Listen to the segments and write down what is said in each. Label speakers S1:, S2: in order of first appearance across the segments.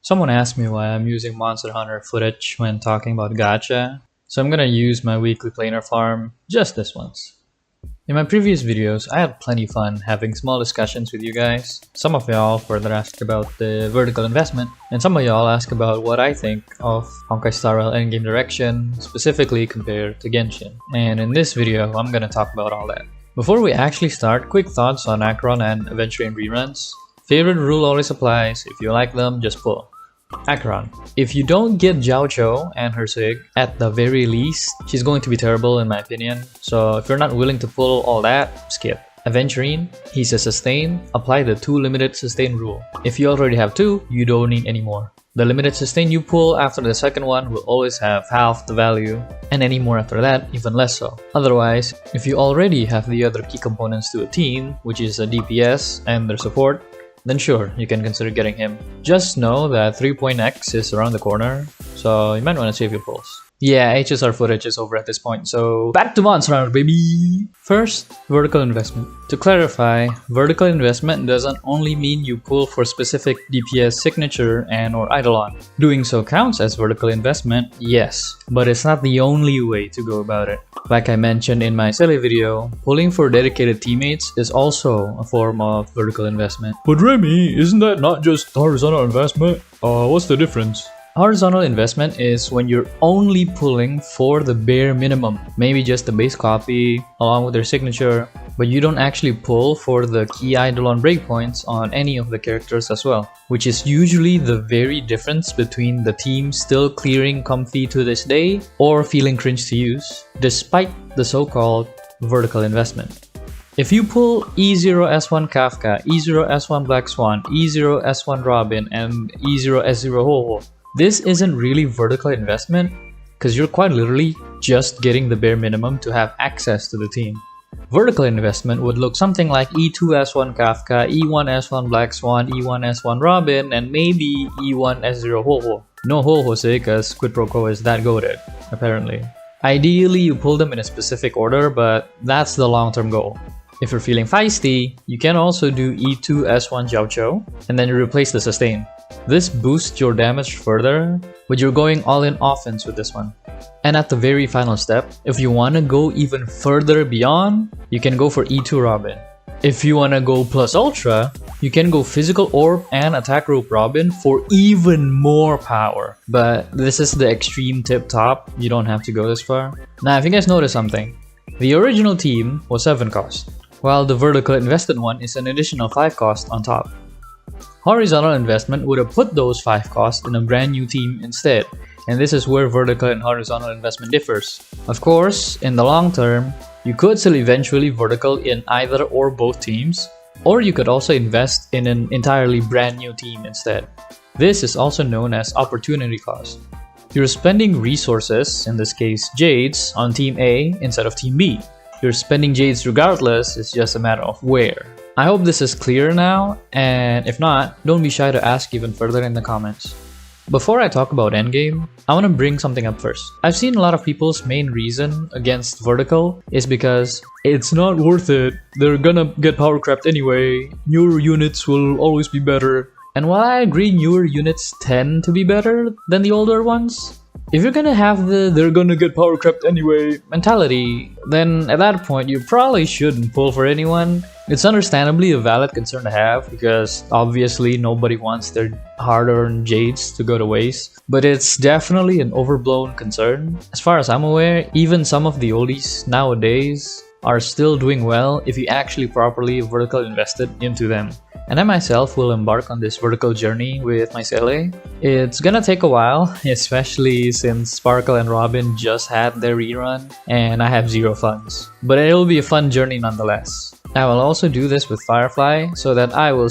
S1: Someone asked me why I'm using Monster Hunter footage when talking about gacha, so I'm gonna use my weekly planer farm just this once. In my previous videos, I had plenty fun having small discussions with you guys. Some of y'all further asked about the vertical investment, and some of y'all asked about what I think of Honkai Star Rail endgame direction, specifically compared to Genshin. And in this video, I'm gonna talk about all that. Before we actually start, quick thoughts on Acheron and Aventurine reruns. Favorite rule always applies: if you like them, just pull. Acheron. If you don't get Jiao Cho and her Sig, at the very least, she's going to be terrible in my opinion. So if you're not willing to pull all that, skip. Aventurine, he's a sustain, apply the 2 limited sustain rule. If you already have 2, you don't need any more. The limited sustain you pull after the second one will always have half the value, and any more after that, even less so. Otherwise, if you already have the other key components to a team, which is a DPS and their support, then sure, you can consider getting him. Just know that 3.x is around the corner, so you might want to save your pulls. Yeah, HSR footage is over at this point, so back to Monster Hunter, baby! First, vertical investment. To clarify, vertical investment doesn't only mean you pull for specific DPS signature and or Eidolon. Doing so counts as vertical investment, yes, but it's not the only way to go about it. Like I mentioned in my Sele video, pulling for dedicated teammates is also a form of vertical investment.
S2: But Remy, isn't that not just horizontal investment? What's the difference?
S1: Horizontal investment is when you're only pulling for the bare minimum, maybe just the base copy along with their signature, but you don't actually pull for the key Eidolon breakpoints on any of the characters as well, which is usually the very difference between the team still clearing comfy to this day or feeling cringe to use, despite the so-called vertical investment. If you pull E0S1 Kafka, E0S1 Black Swan, E0S1 Robin, and E0S0 Ho-Ho, this isn't really vertical investment because you're quite literally just getting the bare minimum to have access to the team. Vertical investment would look something like E2S1 Kafka, E1S1 Black Swan, E1S1 Robin, and maybe E1S0 Ho-Ho. No Ho-Ho say because Quid Pro Quo is that goated, apparently. Ideally, you pull them in a specific order, but that's the long-term goal. If you're feeling feisty, you can also do E2S1 Jiao Cho, and then you replace the sustain. This boosts your damage further, but you're going all in offense with this one. And at the very final step, if you want to go even further beyond, you can go for E2 Robin. If you want to go plus ultra, you can go physical orb and attack rope Robin for even more power. But this is the extreme tip top, you don't have to go this far. Now if you guys notice something, the original team was 7 cost, while the vertical invested one is an additional 5 cost on top. Horizontal investment would have put those 5 costs in a brand new team instead, and this is where vertical and horizontal investment differs. Of course, in the long term, you could still eventually vertical in either or both teams, or you could also invest in an entirely brand new team instead. This is also known as opportunity cost. You're spending resources, in this case Jades, on Team A instead of Team B. You're spending Jades regardless, it's just a matter of where. I hope this is clear now, and if not, don't be shy to ask even further in the comments. Before I talk about endgame, I want to bring something up first. I've seen a lot of people's main reason against vertical is because it's not worth it, they're gonna get power crept anyway, newer units will always be better. And while I agree newer units tend to be better than the older ones, if you're gonna have the "they're gonna get power crept anyway" mentality, then at that point you probably shouldn't pull for anyone. It's understandably a valid concern to have because obviously nobody wants their hard-earned Jades to go to waste, but it's definitely an overblown concern. As far as I'm aware, even some of the oldies nowadays are still doing well if you actually properly vertical invested into them. And I myself will embark on this vertical journey with my Sele. It's gonna take a while, especially since Sparkle and Robin just had their rerun and I have 0 funds. But it'll be a fun journey nonetheless. I will also do this with Firefly so that I will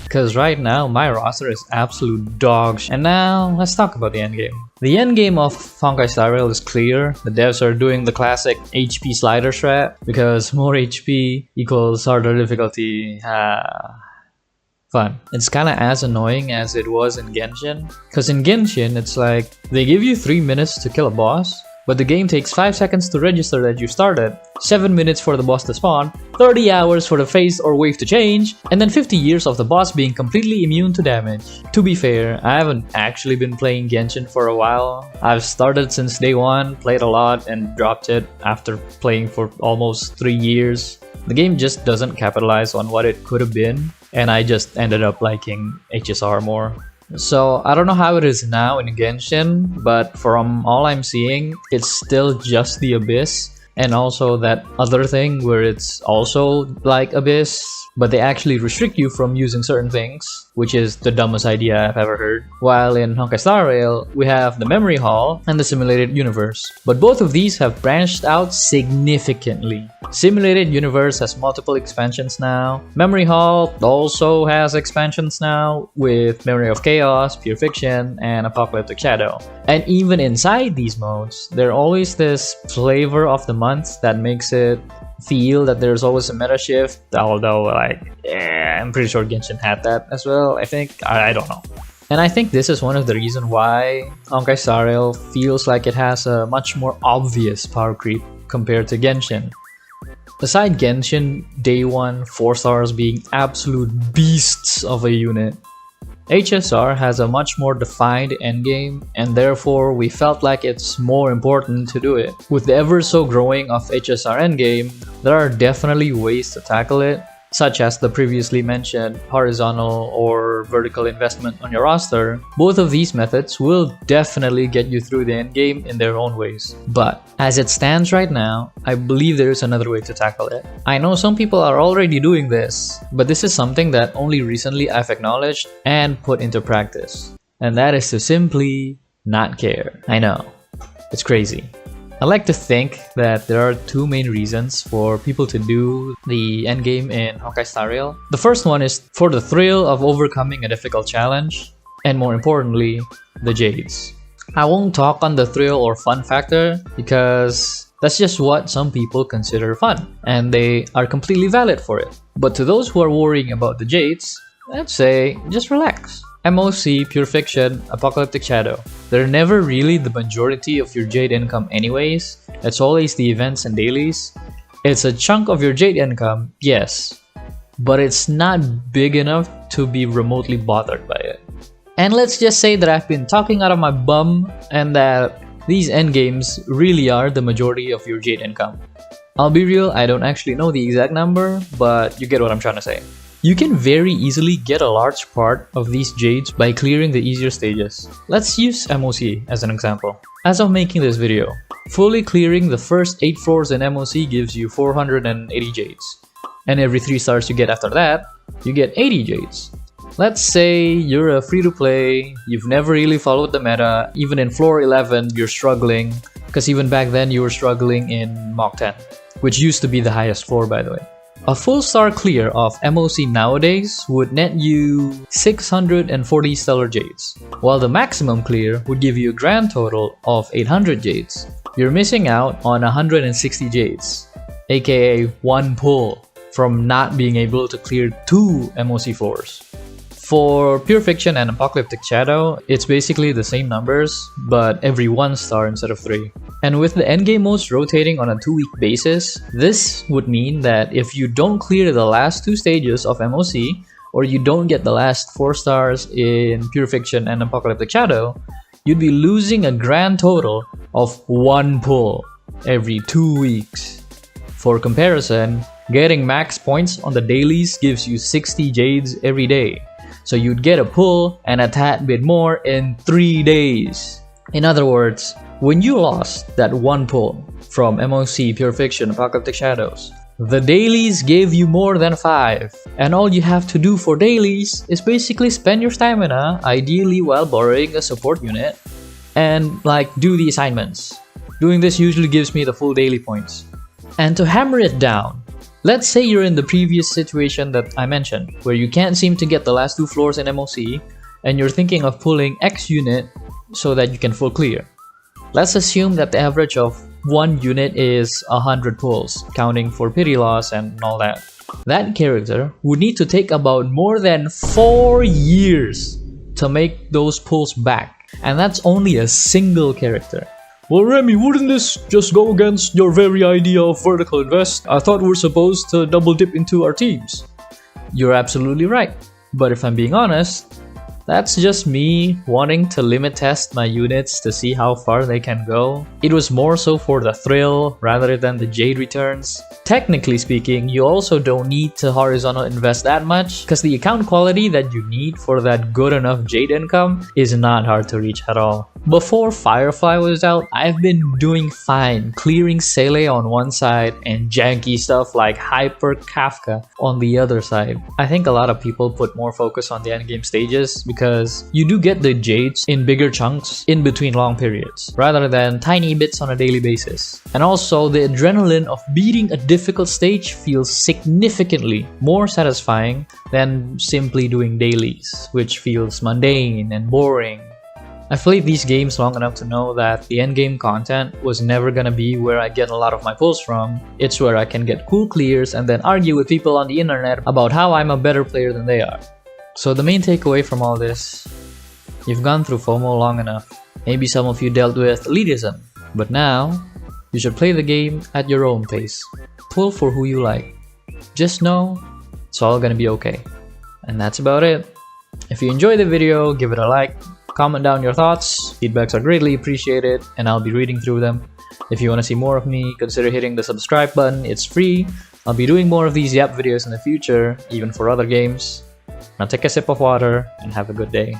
S1: because right now my roster is absolute dog shit. And now let's talk about the endgame. The endgame of Honkai Star Rail is clear. The devs are doing the classic HP slider strat because more HP equals harder difficulty. Fun. It's kinda as annoying as it was in Genshin, because in Genshin it's like they give you 3 minutes to kill a boss, but the game takes 5 seconds to register that you started, 7 minutes for the boss to spawn, 30 hours for the phase or wave to change, and then 50 years of the boss being completely immune to damage. To be fair, I haven't actually been playing Genshin for a while. I've started since day one, played a lot, and dropped it after playing for almost 3 years. The game just doesn't capitalize on what it could have been, and I just ended up liking HSR more. So I don't know how it is now in Genshin, but from all I'm seeing, it's still just the Abyss, and also that other thing where it's also like Abyss, but they actually restrict you from using certain things, which is the dumbest idea I've ever heard. While in Honkai Star Rail, we have the Memory Hall and the Simulated Universe, but both of these have branched out significantly. Simulated Universe has multiple expansions now. Memory Hall also has expansions now with Memory of Chaos, Pure Fiction, and Apocalyptic Shadow. And even inside these modes, there's always this flavor of the month that makes it feel that there's always a meta shift, although I'm pretty sure Genshin had that as well. I don't know. And I think this is one of the reasons why Honkai Star Rail feels like it has a much more obvious power creep compared to Genshin. Aside Genshin, day 1 4 stars being absolute beasts of a unit, HSR has a much more defined endgame, and therefore we felt like it's more important to do it. With the ever so growing of HSR endgame, there are definitely ways to tackle it, such as the previously mentioned horizontal or vertical investment on your roster. Both of these methods will definitely get you through the endgame in their own ways. But as it stands right now, I believe there is another way to tackle it. I know some people are already doing this, but this is something that only recently I've acknowledged and put into practice. And that is to simply not care. I know, it's crazy. I like to think that there are two main reasons for people to do the endgame in Honkai Star Rail. The first one is for the thrill of overcoming a difficult challenge, and more importantly, the Jades. I won't talk on the thrill or fun factor because that's just what some people consider fun, and they are completely valid for it. But to those who are worrying about the Jades, I'd say just relax. MOC, Pure Fiction, Apocalyptic Shadow. They're never really the majority of your Jade income anyways. It's always the events and dailies. It's a chunk of your Jade income, yes, but it's not big enough to be remotely bothered by it. And let's just say that I've been talking out of my bum and that these endgames really are the majority of your Jade income. I'll be real, I don't actually know the exact number, but you get what I'm trying to say. You can very easily get a large part of these Jades by clearing the easier stages. Let's use MOC as an example. As of making this video, fully clearing the first 8 floors in MOC gives you 480 Jades. And every 3 stars you get after that, you get 80 Jades. Let's say you're a free-to-play, you've never really followed the meta, even in floor 11 you're struggling, because even back then you were struggling in Mach 10, which used to be the highest floor by the way. A full star clear of MOC nowadays would net you 640 stellar Jades, while the maximum clear would give you a grand total of 800 Jades. You're missing out on 160 Jades, aka one pull, from not being able to clear 2 MOC floors. For Pure Fiction and Apocalyptic Shadow, it's basically the same numbers, but every 1 star instead of 3. And with the endgame modes rotating on a 2-week basis, this would mean that if you don't clear the last 2 stages of MOC, or you don't get the last 4 stars in Pure Fiction and Apocalyptic Shadow, you'd be losing a grand total of 1 pull every 2 weeks. For comparison, getting max points on the dailies gives you 60 Jades every day. So you'd get a pull and a tad bit more in 3 days. In other words, when you lost that 1 pull from MOC, Pure Fiction, Apocalyptic Shadows, the dailies gave you more than 5. And all you have to do for dailies is basically spend your stamina, ideally while borrowing a support unit, and do the assignments. Doing this usually gives me the full daily points. And to hammer it down, let's say you're in the previous situation that I mentioned, where you can't seem to get the last 2 floors in MOC, and you're thinking of pulling X unit so that you can full clear. Let's assume that the average of 1 unit is 100 pulls, counting for pity loss and all that. That character would need to take about more than 4 years to make those pulls back, and that's only a single character.
S2: Well, Remy, wouldn't this just go against your very idea of vertical invest? I thought we're supposed to double dip into our teams.
S1: You're absolutely right. But if I'm being honest, that's just me wanting to limit test my units to see how far they can go. It was more so for the thrill rather than the Jade returns. Technically speaking, you also don't need to horizontal invest that much because the account quality that you need for that good enough Jade income is not hard to reach at all. Before Firefly was out, I've been doing fine clearing Sele on one side and janky stuff like Hyper Kafka on the other side. I think a lot of people put more focus on the endgame stages because you do get the Jades in bigger chunks in between long periods rather than tiny bits on a daily basis. And also the adrenaline of beating a difficult stage feels significantly more satisfying than simply doing dailies, which feels mundane and boring. I've played these games long enough to know that the endgame content was never gonna be where I get a lot of my pulls from. It's where I can get cool clears and then argue with people on the internet about how I'm a better player than they are. So the main takeaway from all this, you've gone through FOMO long enough. Maybe some of you dealt with elitism, but now you should play the game at your own pace. Pull for who you like. Just know it's all gonna be okay. And that's about it. If you enjoyed the video, give it a like. Comment down your thoughts, feedbacks are greatly appreciated and I'll be reading through them. If you want to see more of me, consider hitting the subscribe button, it's free. I'll be doing more of these Yap videos in the future, even for other games. Now take a sip of water and have a good day.